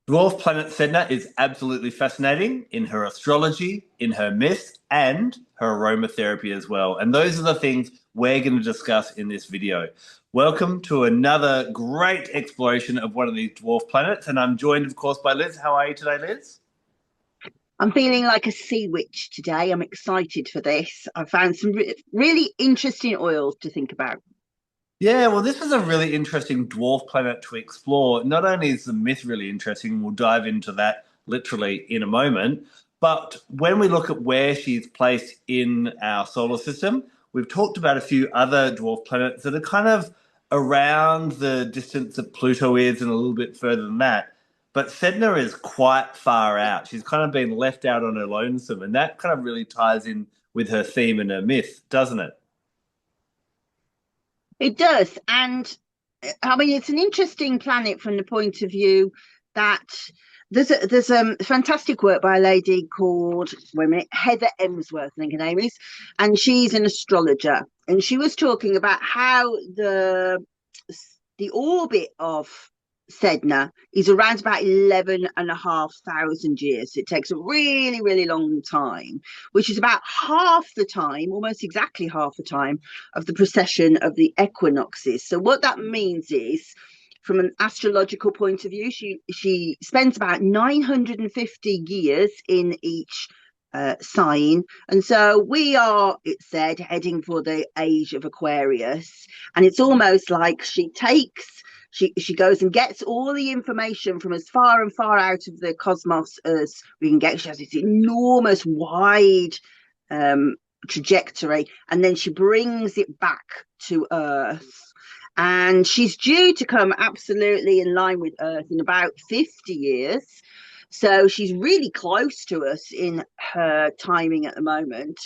Dwarf planet Sedna is absolutely fascinating in her astrology, in her myths, and her aromatherapy as well. And those are the things we're going to discuss in this video. Welcome to another great exploration of one of these dwarf planets. And I'm joined, of course, by Liz. How are you today, Liz? I'm feeling like a sea witch today. I'm excited for this. I found some really interesting oils to think about. Yeah, well, this is a really interesting dwarf planet to explore. Not only is the myth really interesting, we'll dive into that literally in a moment, but when we look at where she's placed in our solar system, we've talked about a few other dwarf planets that are kind of around the distance that Pluto is and a little bit further than that. But Sedna is quite far out. She's kind of been left out on her lonesome, and that kind of really ties in with her theme and her myth, doesn't it? It does. And I mean, it's an interesting planet from the point of view that there's fantastic work by a lady called, wait a minute, Heather Emsworth, I think her name is, and she's an astrologer. And she was talking about how the orbit of Sedna is around about 11,500 years. It takes a really, really long time, which is about half the time, almost exactly half the time, of the precession of the equinoxes. So what that means is, from an astrological point of view, she spends about 950 years in each sign. And so we are, it said, heading for the age of Aquarius. And it's almost like she goes and gets all the information from as far and far out of the cosmos as we can get. She has this enormous wide trajectory, and then she brings it back to Earth. And she's due to come absolutely in line with Earth in about 50 years. So she's really close to us in her timing at the moment.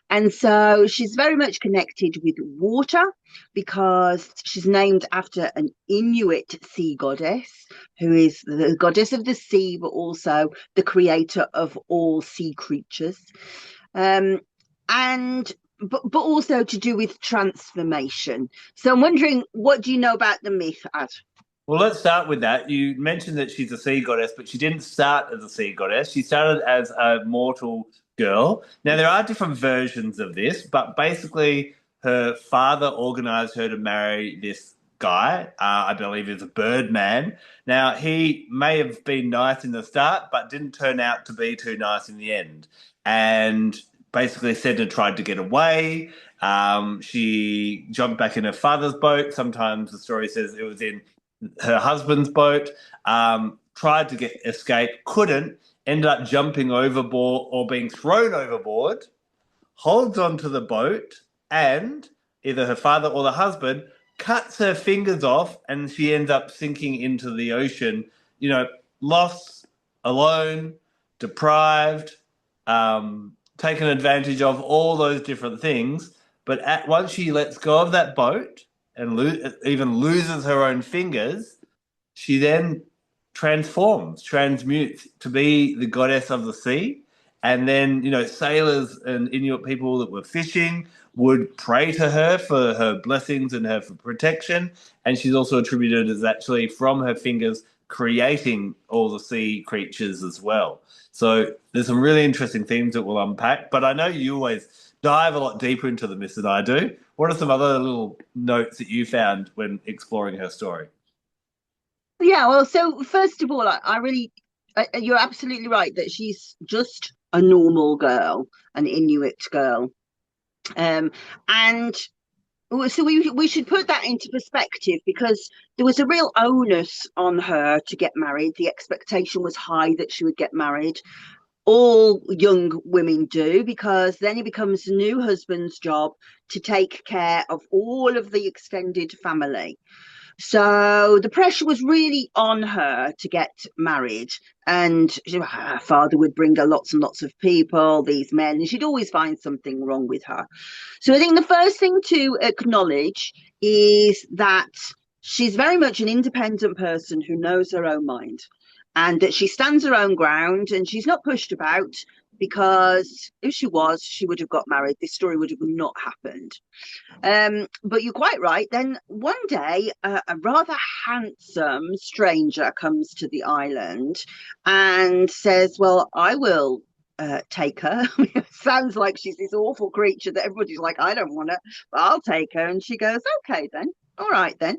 And so she's very much connected with water because she's named after an Inuit sea goddess who is the goddess of the sea, but also the creator of all sea creatures. And but also to do with transformation. So I'm wondering, what do you know about the myth, Ad? Well, let's start with that. You mentioned that she's a sea goddess, but she didn't start as a sea goddess. She started as a mortal girl. Now, there are different versions of this, but basically, her father organized her to marry this guy. I believe he's a bird man. Now, he may have been nice in the start, but didn't turn out to be too nice in the end. And basically, Sedna tried to get away. She jumped back in her father's boat. Sometimes the story says it was in her husband's boat, tried to get escape, couldn't, ended up jumping overboard or being thrown overboard, holds onto the boat, and either her father or the husband cuts her fingers off, and she ends up sinking into the ocean, lost, alone, deprived, taken advantage of, all those different things. But once she lets go of that boat and even loses her own fingers, she then transmutes to be the goddess of the sea. And then, sailors and Inuit people that were fishing would pray to her for her blessings and her for protection. And she's also attributed as actually from her fingers creating all the sea creatures as well. So there's some really interesting themes that we'll unpack. But I know you always dive a lot deeper into the myths than I do. What are some other little notes that you found when exploring her story? Yeah, well, so first of all, I really, you're absolutely right that she's just a normal girl, an Inuit girl. Um, and so we should put that into perspective because there was a real onus on her to get married. The expectation was high that she would get married. All young women do, because then it becomes the new husband's job to take care of all of the extended family. So the pressure was really on her to get married. And her father would bring her lots and lots of people, these men, and she'd always find something wrong with her. So I think the first thing to acknowledge is that she's very much an independent person who knows her own mind and that she stands her own ground and she's not pushed about. because if she was, she would have got married. This story would have not happened. But you're quite right. Then one day, a rather handsome stranger comes to the island and says, "Well, I will take her." Sounds like she's this awful creature that everybody's like, "I don't want her, but I'll take her." And she goes, "Okay, then. All right, then."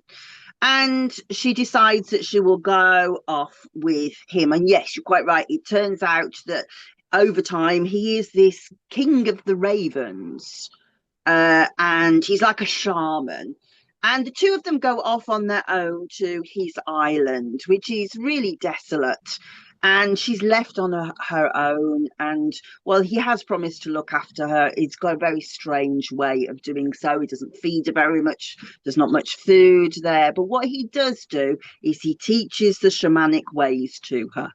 And she decides that she will go off with him. And yes, you're quite right. It turns out that over time, he is this king of the ravens, and he's like a shaman. And the two of them go off on their own to his island, which is really desolate. And she's left on her own. And well, he has promised to look after her. He's got a very strange way of doing so. He doesn't feed her very much. There's not much food there. But what he does do is he teaches the shamanic ways to her.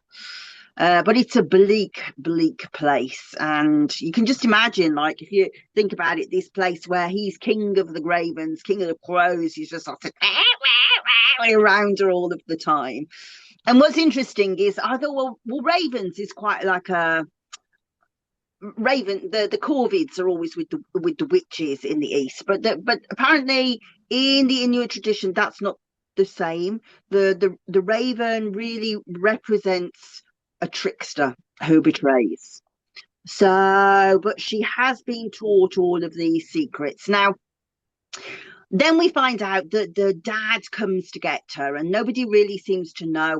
But it's a bleak, bleak place. And you can just imagine, like, if you think about it, this place where he's king of the ravens, king of the crows, he's just sort of around her all of the time. And what's interesting is I thought, well, ravens is quite like a raven. The corvids are always with the witches in the east, but apparently in the Inuit tradition, that's not the same. The raven really represents a trickster who betrays. So, but she has been taught all of these secrets. Now, then we find out that the dad comes to get her, and nobody really seems to know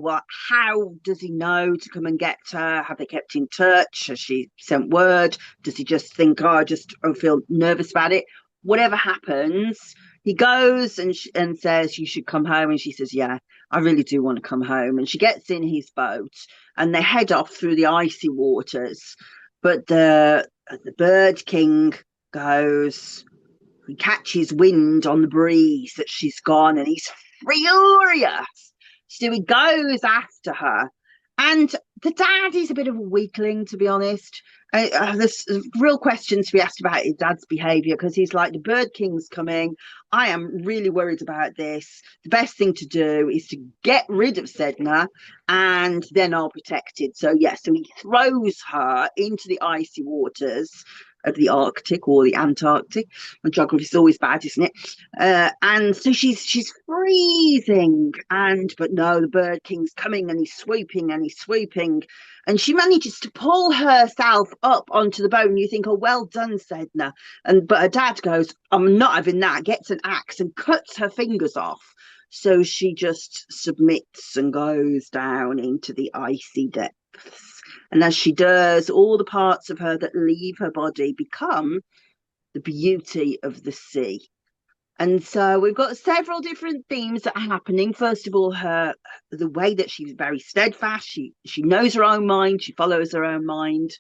how does he know to come and get her? Have they kept in touch? Has she sent word? Does he just think, oh, I feel nervous about it? Whatever happens, he goes and says, you should come home. And she says, yeah, I really do want to come home. And she gets in his boat and they head off through the icy waters. But the bird king goes, he catches wind on the breeze that she's gone and he's furious. So he goes after her. And the dad is a bit of a weakling, to be honest. There's real questions to be asked about his dad's behaviour, because he's like, the bird king's coming. I am really worried about this. The best thing to do is to get rid of Sedna and then I'll protect it. So, yes, so he throws her into the icy waters of the Arctic or the Antarctic. My geography is always bad, isn't it? And so she's freezing, but no, the bird king's coming and he's swooping, and she manages to pull herself up onto the boat. And you think, oh, well done, Sedna. But her dad goes, I'm not having that. Gets an axe and cuts her fingers off. So she just submits and goes down into the icy depths. And as she does, all the parts of her that leave her body become the beauty of the sea. And so we've got several different themes that are happening. First of all, the way that she's very steadfast. She knows her own mind. She follows her own mind.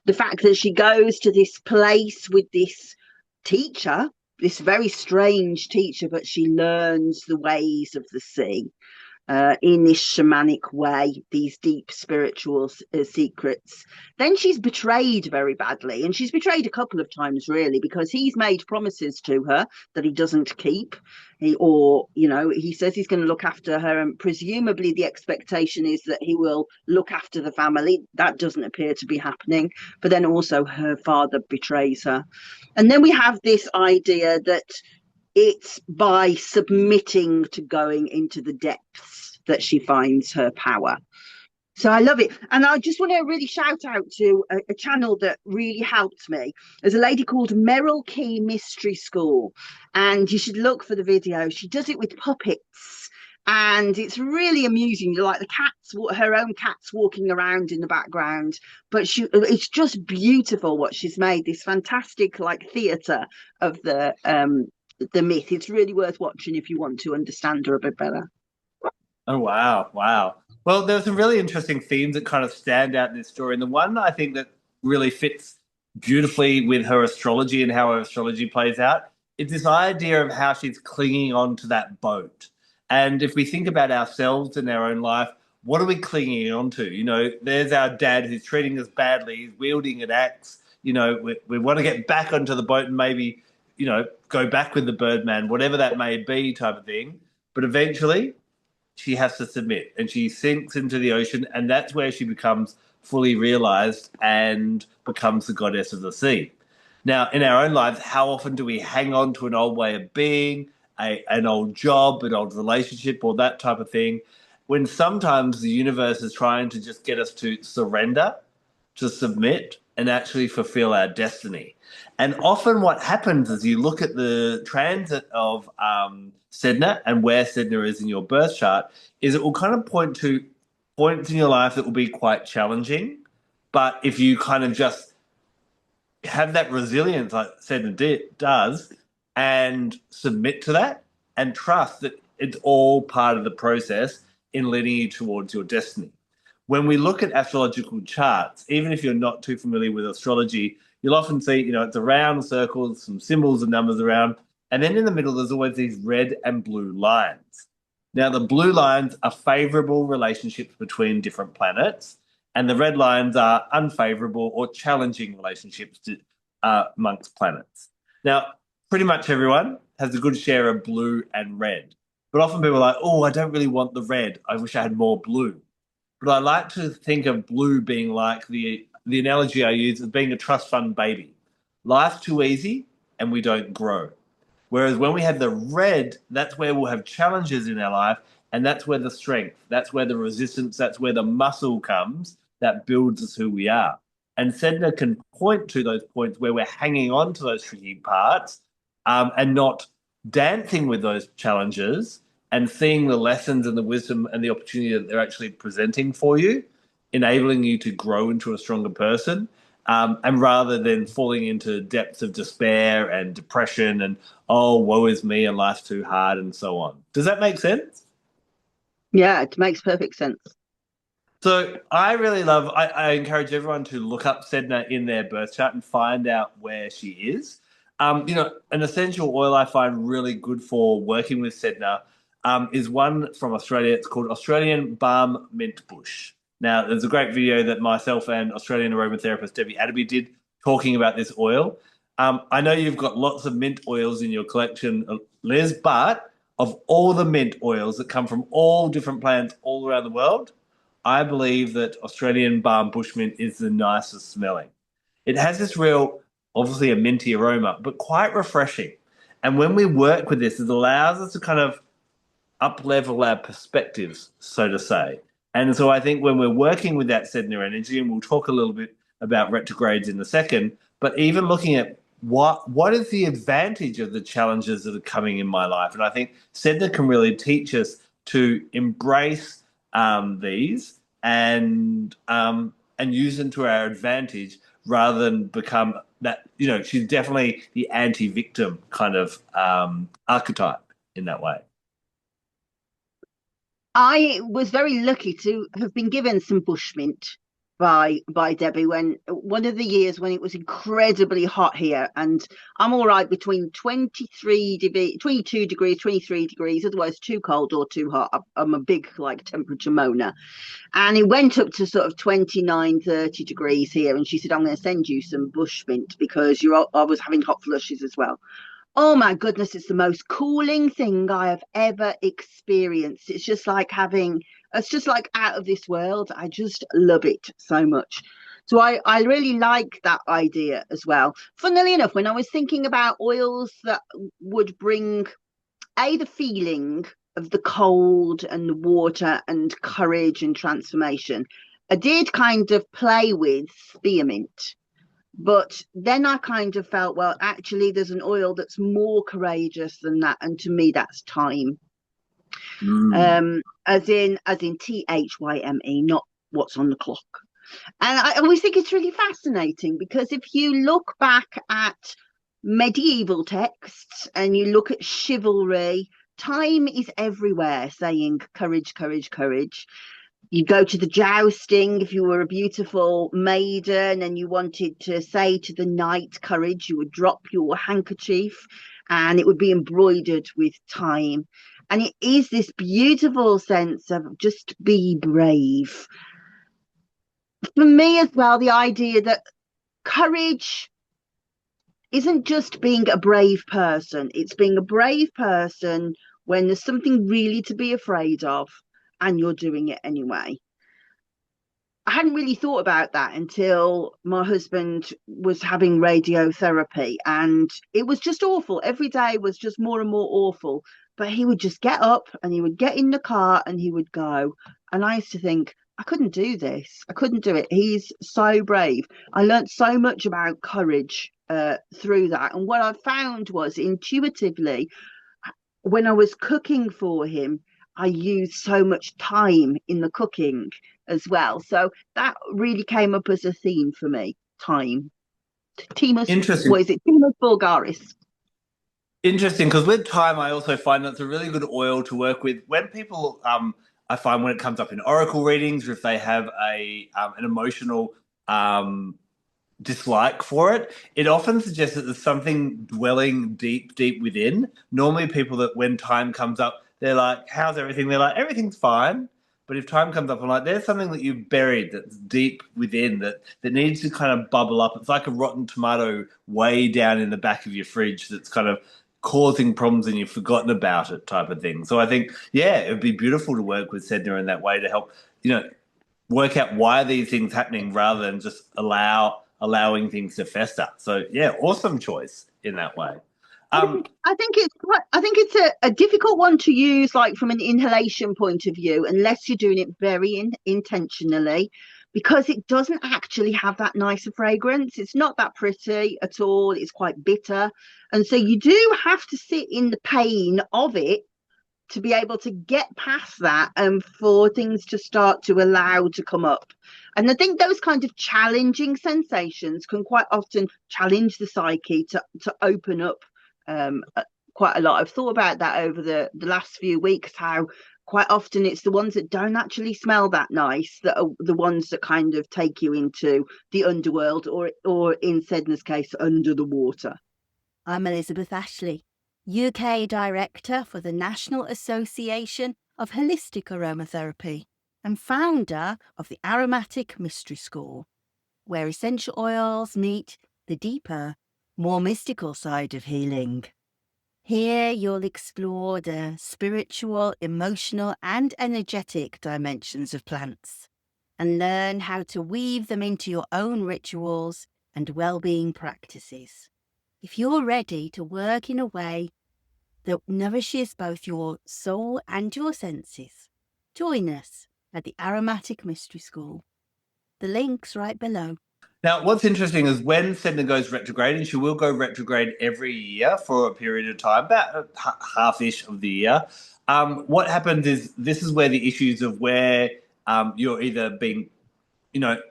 The fact that she goes to this place with this teacher, this very strange teacher, but she learns the ways of the sea. In this shamanic way, these deep spiritual secrets. Then she's betrayed very badly, and she's betrayed a couple of times, really, because he's made promises to her that he doesn't keep. He says he's going to look after her, and presumably the expectation is that he will look after the family. That doesn't appear to be happening. But then also her father betrays her. And then we have this idea that it's by submitting to going into the depths that she finds her power. So I love it. And I just want to really shout out to a channel that really helped me. There's a lady called Aromatic Mystery School, and you should look for the video. She does it with puppets, and it's really amusing. You like the cats, her own cats walking around in the background, but it's just beautiful what she's made, this fantastic like theatre of the myth. It's really worth watching if you want to understand her a bit better. Oh, wow. Wow. Well, there's some really interesting themes that kind of stand out in this story. And the one I think that really fits beautifully with her astrology and how her astrology plays out is this idea of how she's clinging on to that boat. And if we think about ourselves in our own life, what are we clinging on to? There's our dad who's treating us badly, he's wielding an axe. We want to get back onto the boat and maybe, go back with the Birdman, whatever that may be, type of thing. But eventually she has to submit and she sinks into the ocean, and that's where she becomes fully realized and becomes the goddess of the sea. Now, in our own lives, how often do we hang on to an old way of being, an old job, an old relationship, or that type of thing, when sometimes the universe is trying to just get us to surrender, to submit, and actually fulfill our destiny? And often what happens is you look at the transit of Sedna and where Sedna is in your birth chart, is it will kind of point to points in your life that will be quite challenging. But if you kind of just have that resilience, like Sedna does, and submit to that and trust that it's all part of the process in leading you towards your destiny. When we look at astrological charts, even if you're not too familiar with astrology, you'll often see, it's a round circle, some symbols and numbers around, and then in the middle, there's always these red and blue lines. Now, the blue lines are favorable relationships between different planets, and the red lines are unfavorable or challenging relationships amongst planets. Now, pretty much everyone has a good share of blue and red, but often people are like, oh, I don't really want the red. I wish I had more blue. But I like to think of blue being like the analogy I use as being a trust fund baby. Life's too easy and we don't grow. Whereas when we have the red, that's where we'll have challenges in our life, and that's where the strength, that's where the resistance, that's where the muscle comes that builds us who we are. And Sedna can point to those points where we're hanging on to those tricky parts and not dancing with those challenges and seeing the lessons and the wisdom and the opportunity that they're actually presenting for you, enabling you to grow into a stronger person. And rather than falling into depths of despair and depression and, oh, woe is me and life's too hard and so on. Does that make sense? Yeah, it makes perfect sense. So I encourage everyone to look up Sedna in their birth chart and find out where she is. An essential oil I find really good for working with Sedna is one from Australia. It's called Australian Balm Mint Bush. Now, there's a great video that myself and Australian aromatherapist Debbie Adderby did talking about this oil. I know you've got lots of mint oils in your collection, Liz, but of all the mint oils that come from all different plants all around the world, I believe that Australian balm bushmint is the nicest smelling. It has this real, obviously a minty aroma, but quite refreshing. And when we work with this, it allows us to kind of up level our perspectives, so to say. And so I think when we're working with that Sedna energy, and we'll talk a little bit about retrogrades in a second, but even looking at what is the advantage of the challenges that are coming in my life. And I think Sedna can really teach us to embrace these and use them to our advantage rather than become that, she's definitely the anti-victim kind of archetype in that way. I was very lucky to have been given some bushmint by Debbie when one of the years when it was incredibly hot here, and I'm all right between 22 degrees, 23 degrees, otherwise too cold or too hot. I'm a big like temperature moaner, and it went up to sort of 29, 30 degrees here, and she said, I'm going to send you some bushmint because I was having hot flushes as well. Oh my goodness, it's the most cooling thing I have ever experienced. It's just like out of this world. I just love it so much. So I really like that idea as well. Funnily enough, when I was thinking about oils that would bring the feeling of the cold and the water and courage and transformation, I did kind of play with spearmint. But then I kind of felt, well, actually, there's an oil that's more courageous than that, and to me, that's time. Mm. As in THYME, not what's on the clock. And I always think it's really fascinating because if you look back at medieval texts and you look at chivalry, time is everywhere saying courage, courage, courage. You go to the jousting if you were a beautiful maiden and you wanted to say to the knight courage, you would drop your handkerchief and it would be embroidered with time. And it is this beautiful sense of just be brave. For me as well, the idea that courage isn't just being a brave person, it's being a brave person when there's something really to be afraid of and you're doing it anyway. I hadn't really thought about that until my husband was having radiotherapy, and it was just awful. Every day was just more and more awful. But he would just get up and he would get in the car and he would go. And I used to think, I couldn't do this. I couldn't do it. He's so brave. I learned so much about courage through that. And what I found was intuitively, when I was cooking for him, I used so much time in the cooking as well. So that really came up as a theme for me. Time. Timus, Interesting. what is it? Timus vulgaris. Interesting, because with time, I also find that's a really good oil to work with. When people, I find when it comes up in oracle readings, or if they have an emotional um, dislike for it, it often suggests that there's something dwelling deep, deep within. Normally, people that when time comes up, they're like, "How's everything?" They're like, "Everything's fine." But if time comes up, I'm like, "There's something that you've buried that's deep within that needs to kind of bubble up." It's like a rotten tomato way down in the back of your fridge that's kind of causing problems and you've forgotten about it, type of thing. So I think, yeah, it would be beautiful to work with Sedna in that way to help, work out why these things happening rather than just allowing things to fester. So yeah, awesome choice in that way. I think it's a difficult one to use, like from an inhalation point of view, unless you're doing it very intentionally, because it doesn't actually have that nicer fragrance. It's not that pretty at all. It's quite bitter, and so you do have to sit in the pain of it to be able to get past that and for things to start to allow to come up. And I think those kind of challenging sensations can quite often challenge the psyche to open up um, quite a lot. I've thought about that over the last few weeks, how quite often it's the ones that don't actually smell that nice that are the ones that kind of take you into the underworld, or in Sedna's case, under the water. I'm Elizabeth Ashley, UK Director for the National Association of Holistic Aromatherapy and founder of the Aromatic Mystery School, where essential oils meet the deeper, more mystical side of healing. Here you'll explore the spiritual, emotional and energetic dimensions of plants and learn how to weave them into your own rituals and well-being practices. If you're ready to work in a way that nourishes both your soul and your senses, join us at the Aromatic Mystery School. The link's right below. Now, what's interesting is when Sedna goes retrograde, and she will go retrograde every year for a period of time, about half-ish of the year. What happens is this is where the issues of where you're either being,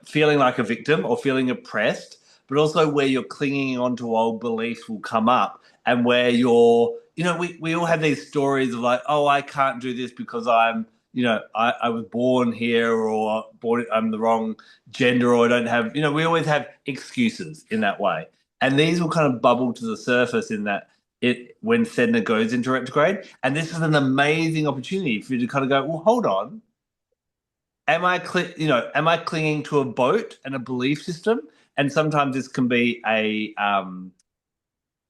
feeling like a victim or feeling oppressed, but also where you're clinging onto old beliefs will come up, and where we all have these stories of like, oh, I can't do this because I was born here, or I'm the wrong gender, or I don't have, we always have excuses in that way. And these will kind of bubble to the surface in that when Sedna goes into retrograde. And this is an amazing opportunity for you to kind of go, well, hold on. Am I clinging to a boat and a belief system? And sometimes this can be a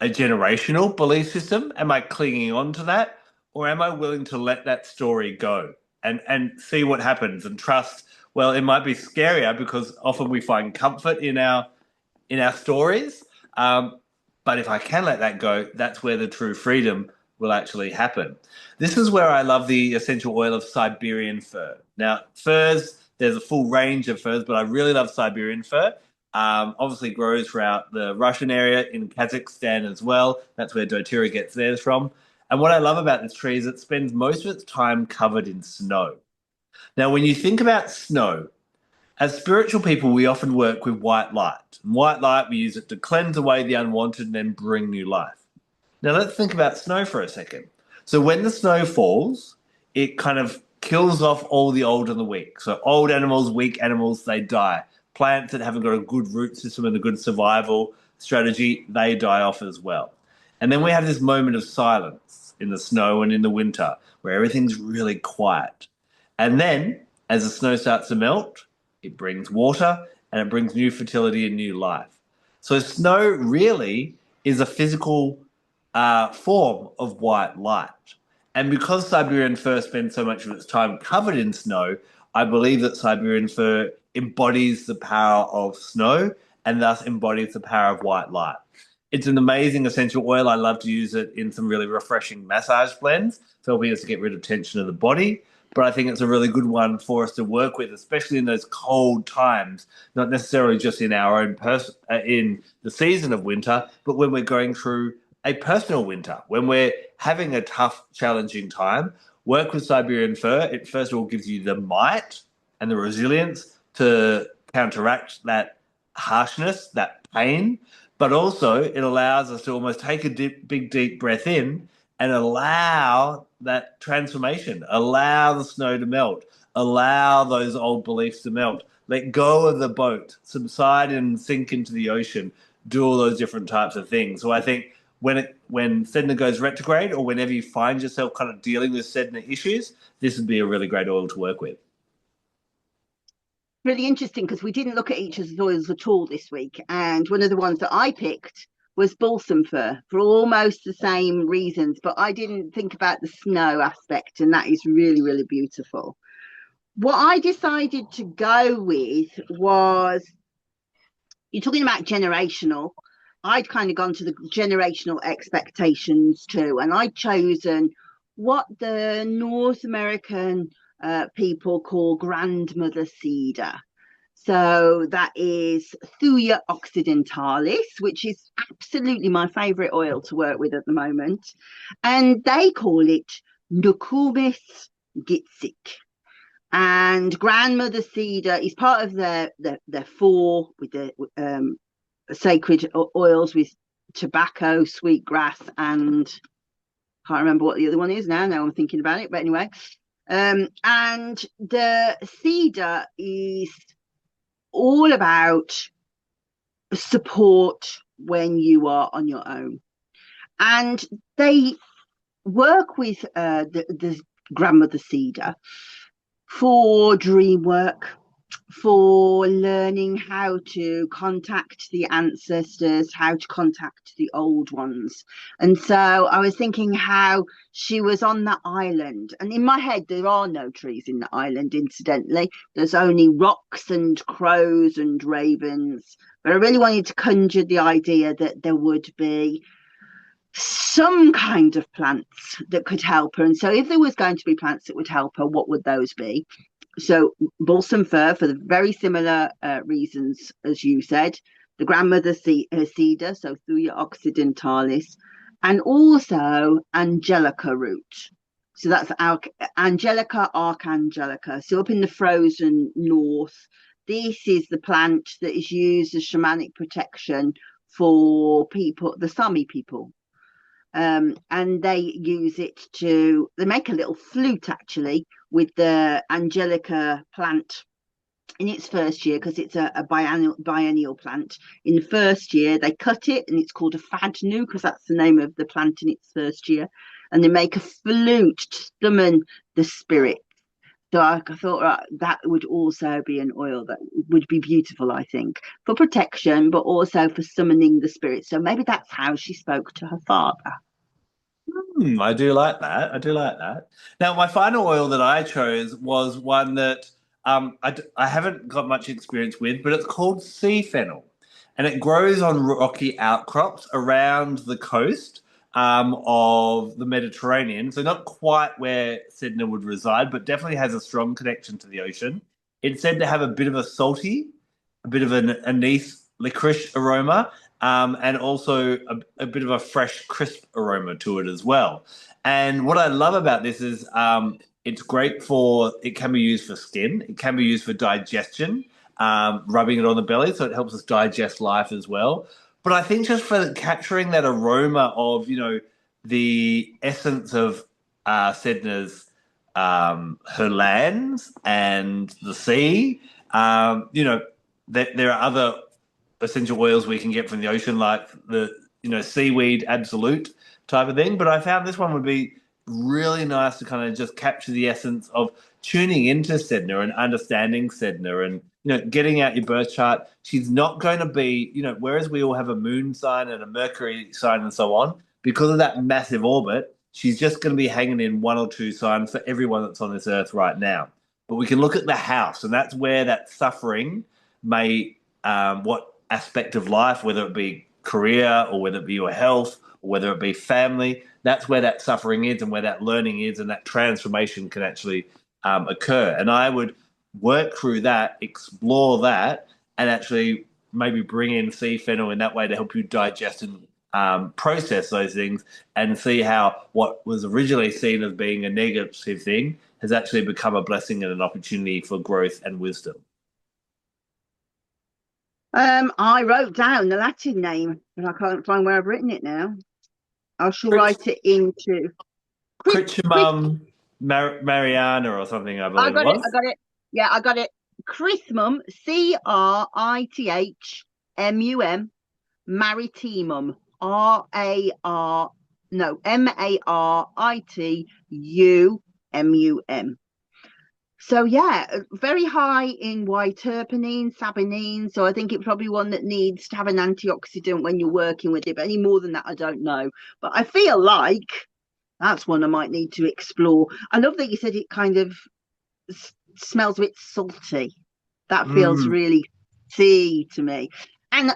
generational belief system. Am I clinging on to that? Or am I willing to let that story go and see what happens and trust? Well, it might be scarier because often we find comfort in our stories. But if I can let that go, that's where the true freedom will actually happen. This is where I love the essential oil of Siberian fir. Now, furs, there's a full range of furs, but I really love Siberian fir. Obviously grows throughout the Russian area, in Kazakhstan as well. That's where doTERRA gets theirs from. And what I love about this tree is it spends most of its time covered in snow. Now, when you think about snow, as spiritual people, we often work with white light. And white light, we use it to cleanse away the unwanted and then bring new life. Now, let's think about snow for a second. So, when the snow falls, it kind of kills off all the old and the weak. So, old animals, weak animals, they die. Plants that haven't got a good root system and a good survival strategy, they die off as well. And then we have this moment of silence in the snow and in the winter where everything's really quiet. And then, as the snow starts to melt, it brings water and it brings new fertility and new life. So, snow really is a physical form of white light. And because Siberian fir spends so much of its time covered in snow, I believe that Siberian fir embodies the power of snow and thus embodies the power of white light. It's an amazing essential oil. I love to use it in some really refreshing massage blends, helping us to get rid of tension of the body. But I think it's a really good one for us to work with, especially in those cold times, not necessarily just in our own in the season of winter, but when we're going through a personal winter, when we're having a tough, challenging time. Work with Siberian fir. It first of all gives you the might and the resilience to counteract that harshness, that pain, but also it allows us to almost take a big, deep breath in and allow that transformation, allow the snow to melt, allow those old beliefs to melt, let go of the boat, subside and sink into the ocean, do all those different types of things. So I think when Sedna goes retrograde, or whenever you find yourself kind of dealing with Sedna issues, this would be a really great oil to work with. Really interesting, because we didn't look at each other's oils at all this week, and one of the ones that I picked was balsam fir for almost the same reasons, but I didn't think about the snow aspect, and that is really, really beautiful. What I decided to go with was, you're talking about generational. I'd kind of gone to the generational expectations too, and I'd chosen what the North American people call grandmother cedar. So that is Thuja occidentalis, which is absolutely my favourite oil to work with at the moment. And they call it Nokomis gitsik. And grandmother cedar is part of their four with the sacred oils with tobacco, sweetgrass, and can't remember what the other one is now. Now I'm thinking about it, but anyway. And the cedar is all about support when you are on your own. And they work with the grandmother cedar for dream work, for learning how to contact the ancestors, how to contact the old ones. And so I was thinking how she was on that island. And in my head, there are no trees in the island, incidentally. There's only rocks and crows and ravens. But I really wanted to conjure the idea that there would be some kind of plants that could help her. And so if there was going to be plants that would help her, what would those be? So balsam fir, for the very similar reasons as you said, the grandmother cedar, so Thuja occidentalis, and also angelica root. So that's Angelica archangelica. So up in the frozen north, this is the plant that is used as shamanic protection for people, the Sami people. And they use it they make a little flute actually with the Angelica plant in its first year, because it's a biennial plant. In the first year, they cut it, and it's called a fadnu, because that's the name of the plant in its first year. And they make a flute to summon the spirit. So I thought, right, that would also be an oil that would be beautiful, I think, for protection, but also for summoning the spirit. So maybe that's how she spoke to her father. I do like that. I do like that. Now, my final oil that I chose was one that I haven't got much experience with, but it's called sea fennel. And it grows on rocky outcrops around the coast of the Mediterranean. So not quite where Sedna would reside, but definitely has a strong connection to the ocean. It's said to have a bit of a salty, a bit of an anise licorice aroma, and also a bit of a fresh, crisp aroma to it as well. And what I love about this is it's great it can be used for skin, it can be used for digestion, rubbing it on the belly, so it helps us digest life as well. But I think just for capturing that aroma of, the essence of Sedna's, her lands and the sea, there are other essential oils we can get from the ocean, like the seaweed absolute type of thing. But I found this one would be really nice to kind of just capture the essence of tuning into Sedna and understanding Sedna, and getting out your birth chart. She's not going to be, whereas we all have a moon sign and a Mercury sign and so on, because of that massive orbit, she's just going to be hanging in one or two signs for everyone that's on this earth right now. but we can look at the house, and that's where that suffering may, what aspect of life, whether it be career or whether it be your health or whether it be family, that's where that suffering is and where that learning is, and that transformation can actually occur. And I would work through that, explore that, and actually maybe bring in sea fennel in that way to help you digest and process those things, and see how what was originally seen as being a negative thing has actually become a blessing and an opportunity for growth and wisdom. I wrote down the Latin name, but I can't find where I've written it now. I shall write it into Critchumum Mariana or something, I believe I got it was. I got it. Yeah, I got it. Chrismum, Critmum, Maritimum, Marittum. So yeah, very high in terpenine, sabinine. So I think it's probably one that needs to have an antioxidant when you're working with it. But any more than that, I don't know. But I feel like that's one I might need to explore. I love that you said it kind of smells a bit salty. That feels really sea to me. And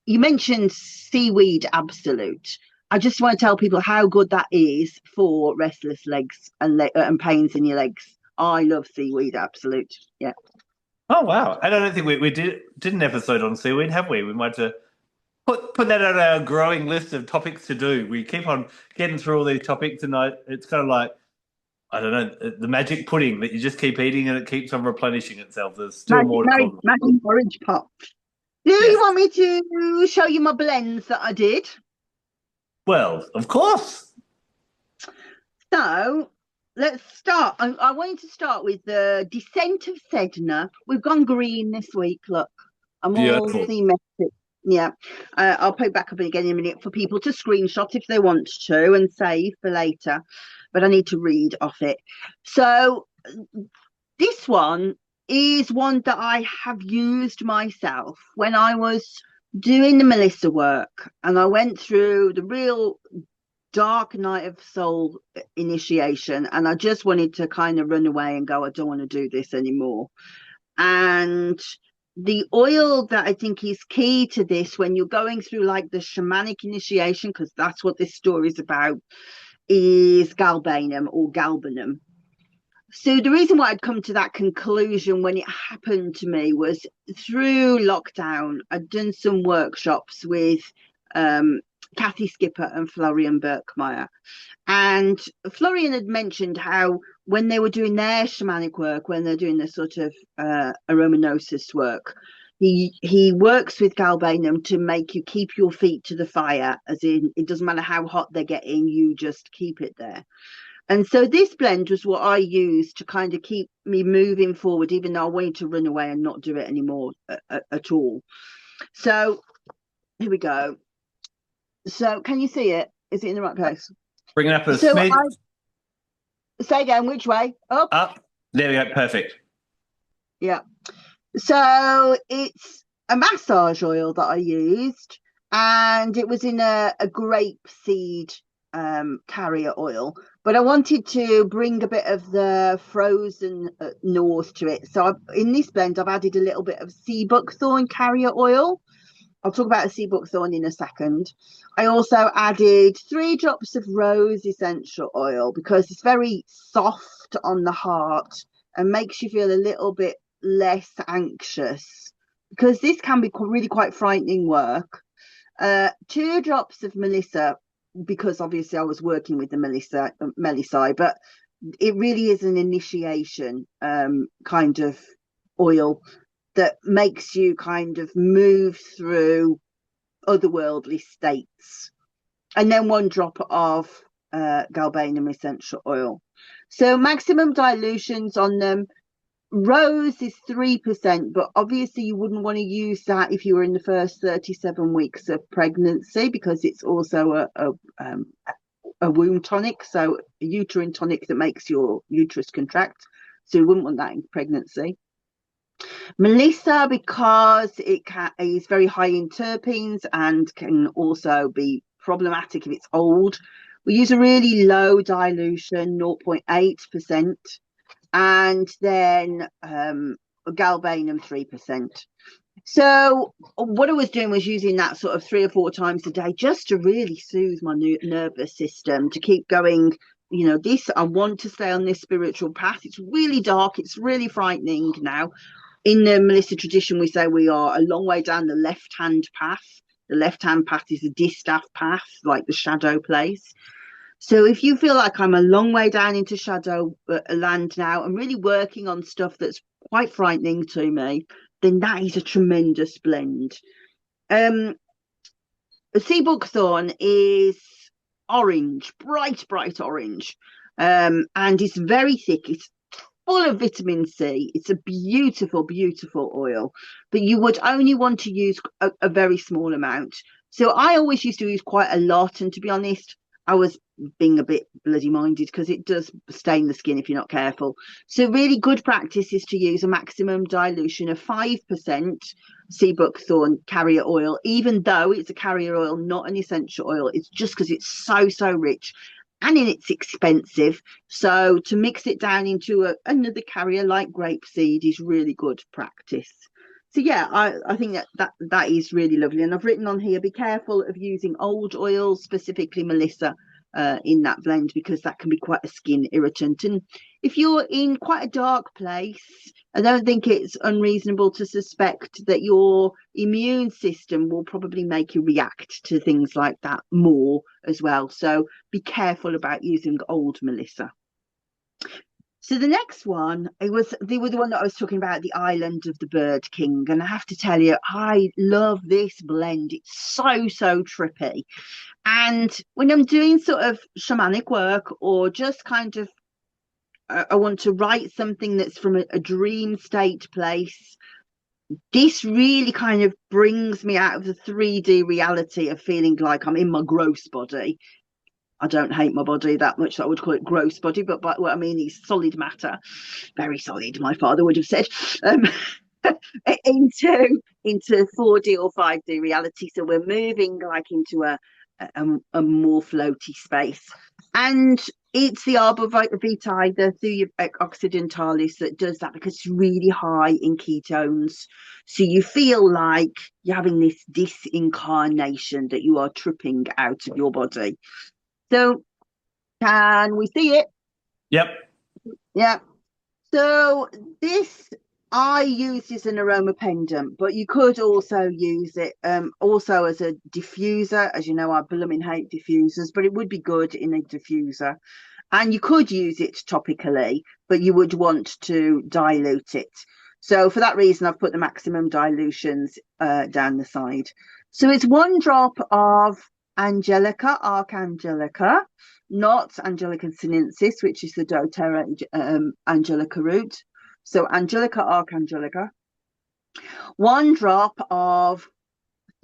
you mentioned seaweed absolute. I just want to tell people how good that is for restless legs and pains in your legs. I love seaweed absolute. Yeah. Oh wow! I don't think we did an episode on seaweed, have we? We might have to put that on our growing list of topics to do. We keep on getting through all these topics, and it's kind of like, I don't know, the magic pudding that you just keep eating and it keeps on replenishing itself. There's still more to talk. Magic orange pop. Do you want me to show you my blends that I did? Well, of course. So let's start. I wanted to start with the Descent of Sedna. We've gone green this week. Look, I'm beautiful. All thematic. Yeah, I'll put it back up again in a minute for people to screenshot if they want to and save for later. But I need to read off it. So this one is one that I have used myself when I was doing the Melissa work, and I went through the real dark night of soul initiation, and I just wanted to kind of run away and go, I don't want to do this anymore. And the oil that I think is key to this when you're going through like the shamanic initiation, because that's what this story is about, is galbanum or galbanum. So the reason why I'd come to that conclusion when it happened to me was through lockdown. I'd done some workshops with Kathy Skipper and Florian Birkmeyer. And Florian had mentioned how when they were doing their shamanic work, when they're doing the sort of aromagnosis work, he works with galbanum to make you keep your feet to the fire, as in it doesn't matter how hot they're getting, you just keep it there. And so this blend was what I used to kind of keep me moving forward, even though I wanted to run away and not do it anymore at all. So here we go. So can you see it? Is it in the right place? Bring it up a smidge. Say again, which way? Up. There we go. Perfect. Yeah. So it's a massage oil that I used, and it was in a grape seed carrier oil, but I wanted to bring a bit of the frozen north to it. So in this blend, I've added a little bit of sea buckthorn carrier oil. I'll talk about the sea buckthorn in a second. I also added 3 drops of rose essential oil because it's very soft on the heart and makes you feel a little bit less anxious, because this can be really quite frightening work. 2 drops of Melissa, because obviously I was working with the Melissae, but it really is an initiation kind of oil that makes you kind of move through otherworldly states. And then 1 drop of galbanum essential oil. So maximum dilutions on them. Rose is 3%, but obviously you wouldn't want to use that if you were in the first 37 weeks of pregnancy, because it's also a womb tonic, so a uterine tonic that makes your uterus contract. So you wouldn't want that in pregnancy. Melissa, because it is very high in terpenes and can also be problematic if it's old. We use a really low dilution, 0.8%. and then galbanum 3%. So what I was doing was using that sort of 3 or 4 times a day just to really soothe my nervous system, to keep going. You know, I want to stay on this spiritual path. It's really dark. It's really frightening now. In the Melissa tradition, we say we are a long way down the left-hand path. The left-hand path is the distaff path, like the shadow place. So if you feel like I'm a long way down into shadow land now, I'm really working on stuff that's quite frightening to me, then that is a tremendous blend. Sea buckthorn is orange, bright orange, and it's very thick. It's full of vitamin C. It's a beautiful oil, but you would only want to use a very small amount. So I always used to use quite a lot, and to be honest, I was being a bit bloody minded because it does stain the skin if you're not careful. So really good practice is to use a maximum dilution of 5% sea buckthorn carrier oil, even though it's a carrier oil, not an essential oil. It's just because it's so rich, and it's expensive. So to mix it down into another carrier like grapeseed is really good practice. So yeah, I think that is really lovely. And I've written on here, be careful of using old oils, specifically Melissa, in that blend, because that can be quite a skin irritant. And if you're in quite a dark place, I don't think it's unreasonable to suspect that your immune system will probably make you react to things like that more as well. So be careful about using old Melissa. So the next one, the one that I was talking about, the Island of the Bird King. And I have to tell you, I love this blend. It's so trippy. And when I'm doing sort of shamanic work, or just kind of, I want to write something that's from a dream state place, this really kind of brings me out of the 3D reality of feeling like I'm in my gross body. I don't hate my body that much that I would call it gross body, but what I mean is solid matter, very solid, my father would have said, into 4D or 5D reality. So we're moving like into a more floaty space. And it's the Arbor Vitae, the Thuja Occidentalis, that does that, because it's really high in ketones. So you feel like you're having this disincarnation, that you are tripping out of your body. So can we see it? Yep. Yeah. So this I use as an aroma pendant, but you could also use it also as a diffuser. As you know, I blooming hate diffusers, but it would be good in a diffuser. And you could use it topically, but you would want to dilute it. So for that reason, I've put the maximum dilutions down the side. So it's 1 drop of Angelica, Archangelica, not Angelica sinensis, which is the doTERRA Angelica root. So Angelica, Archangelica. 1 drop of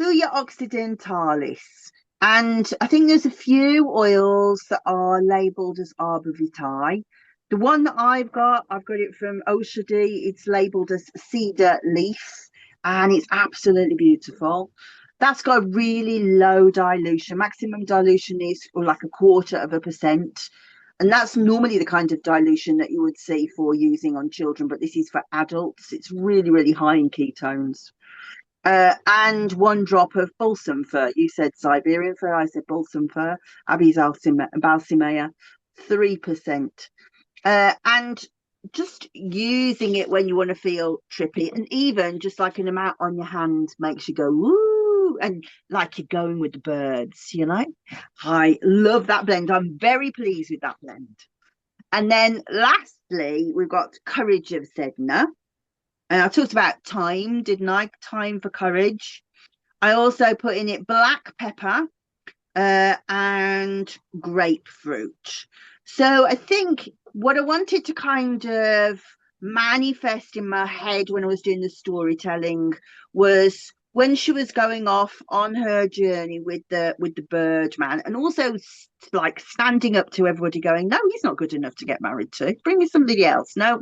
Thuja Occidentalis. And I think there's a few oils that are labelled as Arbor Vitae. The one that I've got it from Oshadi. It's labelled as Cedar Leaf, and it's absolutely beautiful. That's got a really low dilution. Maximum dilution is like 1/4%. And that's normally the kind of dilution that you would see for using on children, but this is for adults. It's really high in ketones. And 1 drop of balsam fir. You said Siberian fir, I said balsam fir. Abies balsamea, 3%. And just using it when you want to feel trippy, and even just like an amount on your hand makes you go woo, and like you're going with the birds, you know. I love that blend. I'm very pleased with that blend. And then lastly, we've got Courage of Sedna. And I talked about thyme, didn't I? Thyme for courage. I also put in it black pepper and grapefruit. So I think what I wanted to kind of manifest in my head when I was doing the storytelling was when she was going off on her journey with the Birdman, and also like standing up to everybody going, no, he's not good enough to get married to. Bring me somebody else. No.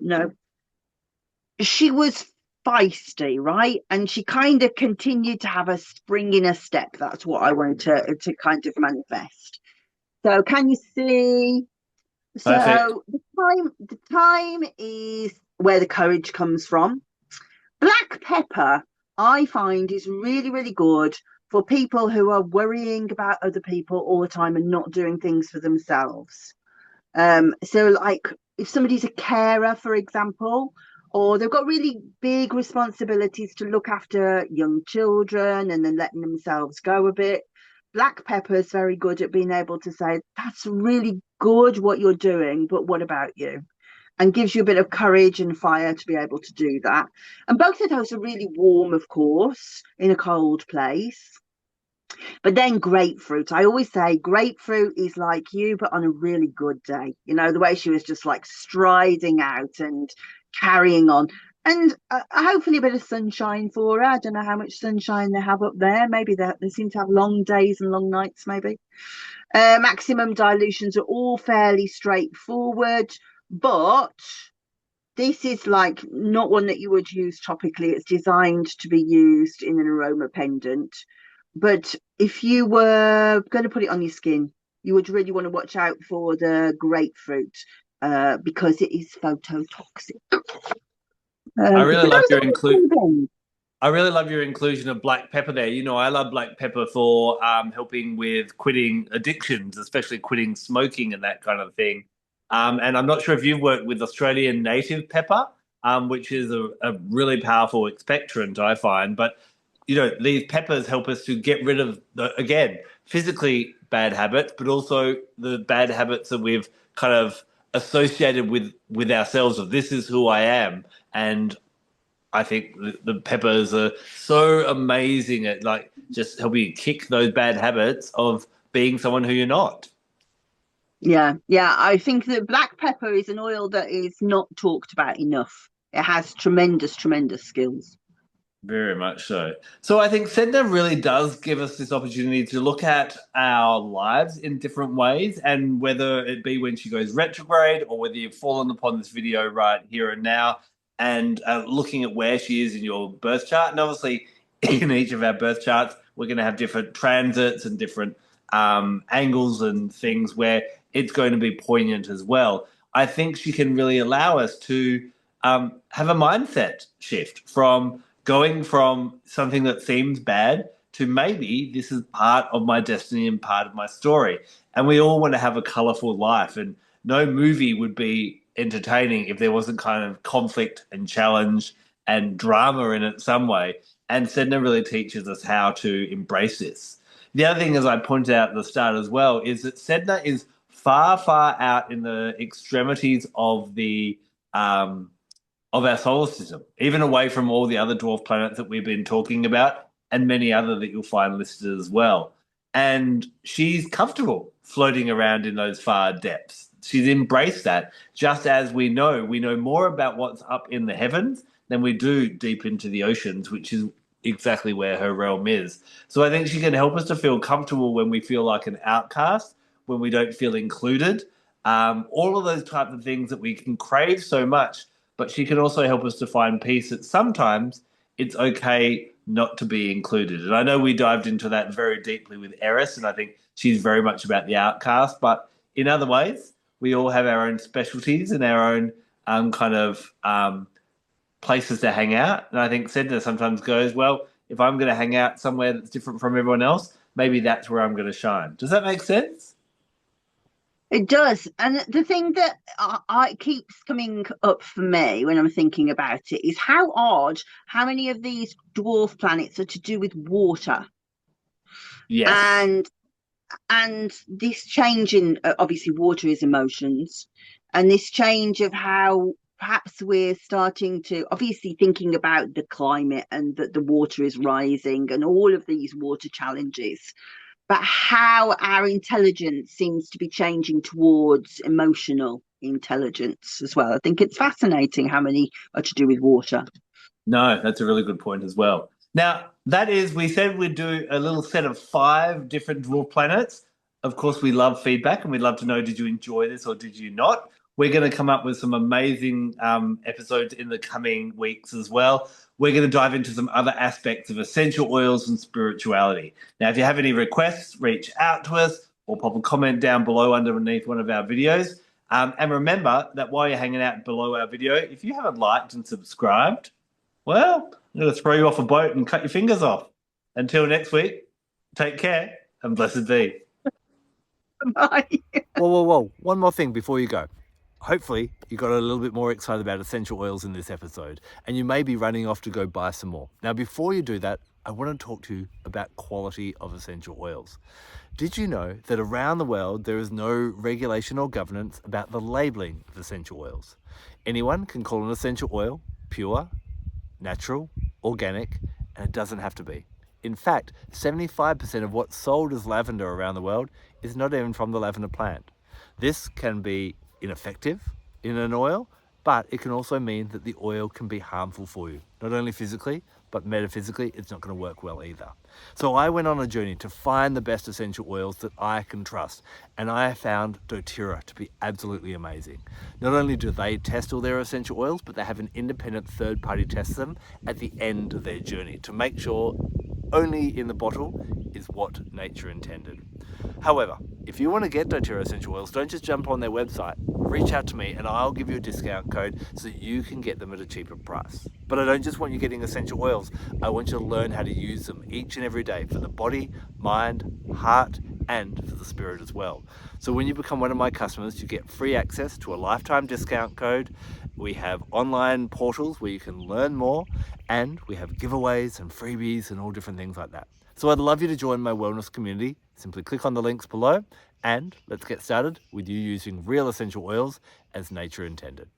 She was feisty, right? And she kind of continued to have a spring in her step. That's what I wanted to kind of manifest. So can you see Perfect. So the time is where the courage comes from. Black pepper, I find, is really, really good for people who are worrying about other people all the time and not doing things for themselves. So like if somebody's a carer, for example, or they've got really big responsibilities to look after young children and then letting themselves go a bit, black pepper is very good at being able to say, that's really good what you're doing, but what about you? And gives you a bit of courage and fire to be able to do that. And both of those are really warm, of course, in a cold place. But then grapefruit, I always say grapefruit is like you, but on a really good day. You know, the way she was just like striding out and carrying on. And hopefully a bit of sunshine for her. I don't know how much sunshine they have up there. Maybe they seem to have long days and long nights, maybe. Maximum dilutions are all fairly straightforward, but this is like not one that you would use topically. It's designed to be used in an aroma pendant. But if you were going to put it on your skin, you would really want to watch out for the grapefruit because it is phototoxic. I really love your Things. I really love your inclusion of black pepper there. You know, I love black pepper for helping with quitting addictions, especially quitting smoking and that kind of thing. And I'm not sure if you've worked with Australian native pepper, which is a really powerful expectorant, I find. But, you know, these peppers help us to get rid of, again, physically bad habits, but also the bad habits that we've kind of associated with ourselves of this is who I am. And I think the peppers are so amazing at like just helping you kick those bad habits of being someone who you're not. Yeah. I think that black pepper is an oil that is not talked about enough. It has tremendous, tremendous skills. Very much so. So I think Sedna really does give us this opportunity to look at our lives in different ways, and whether it be when she goes retrograde or whether you've fallen upon this video right here and now and looking at where she is in your birth chart. And obviously, in each of our birth charts, we're going to have different transits and different angles and things where it's going to be poignant as well. I think she can really allow us to have a mindset shift from going from something that seems bad to maybe this is part of my destiny and part of my story. And we all want to have a colorful life. And no movie would be entertaining if there wasn't kind of conflict and challenge and drama in it some way. And Sedna really teaches us how to embrace this. The other thing, as I pointed out at the start as well, is that Sedna is far, far out in the extremities of our solar system, even away from all the other dwarf planets that we've been talking about, and many other that you'll find listed as well. And she's comfortable floating around in those far depths. She's embraced that, just as we know more about what's up in the heavens than we do deep into the oceans, which is exactly where her realm is. So I think she can help us to feel comfortable when we feel like an outcast, when we don't feel included, all of those types of things that we can crave so much, but she can also help us to find peace that sometimes it's okay not to be included. And I know we dived into that very deeply with Eris, and I think she's very much about the outcast, but in other ways, we all have our own specialties and our own kind of places to hang out. And I think Sedna sometimes goes, well, if I'm going to hang out somewhere that's different from everyone else, maybe that's where I'm going to shine. Does that make sense? It does. And the thing that I keeps coming up for me when I'm thinking about it is how odd how many of these dwarf planets are to do with water. Yes. And this change in obviously water is emotions, and this change of how perhaps we're starting to obviously thinking about the climate and that the water is rising and all of these water challenges, but how our intelligence seems to be changing towards emotional intelligence as well. I think it's fascinating how many are to do with water. No, that's a really good point as well. Now, that is, we said we'd do a little set of 5 different dwarf planets. Of course, we love feedback and we'd love to know, did you enjoy this or did you not? We're going to come up with some amazing episodes in the coming weeks as well. We're going to dive into some other aspects of essential oils and spirituality. Now, if you have any requests, reach out to us or pop a comment down below underneath one of our videos. And remember that while you're hanging out below our video, if you haven't liked and subscribed, well, I'm going to throw you off a boat and cut your fingers off. Until next week, take care and blessed be. Bye. Whoa. One more thing before you go. Hopefully, you got a little bit more excited about essential oils in this episode, and you may be running off to go buy some more. Now, before you do that, I want to talk to you about quality of essential oils. Did you know that around the world there is no regulation or governance about the labeling of essential oils? Anyone can call an essential oil pure, natural, organic, and it doesn't have to be. In fact, 75% of what's sold as lavender around the world is not even from the lavender plant. This can be ineffective in an oil, but it can also mean that the oil can be harmful for you, not only physically, but metaphysically, it's not going to work well either. So I went on a journey to find the best essential oils that I can trust, and I found doTERRA to be absolutely amazing. Not only do they test all their essential oils, but they have an independent third party test them at the end of their journey to make sure only in the bottle is what nature intended. However, if you want to get doTERRA essential oils, don't just jump on their website. Reach out to me and I'll give you a discount code so that you can get them at a cheaper price. But I don't just want you getting essential oils. I want you to learn how to use them each and every day for the body, mind, heart, and for the spirit as well. So when you become one of my customers, you get free access to a lifetime discount code. We have online portals where you can learn more, and we have giveaways and freebies and all different things like that. So I'd love you to join my wellness community. Simply click on the links below and let's get started with you using real essential oils as nature intended.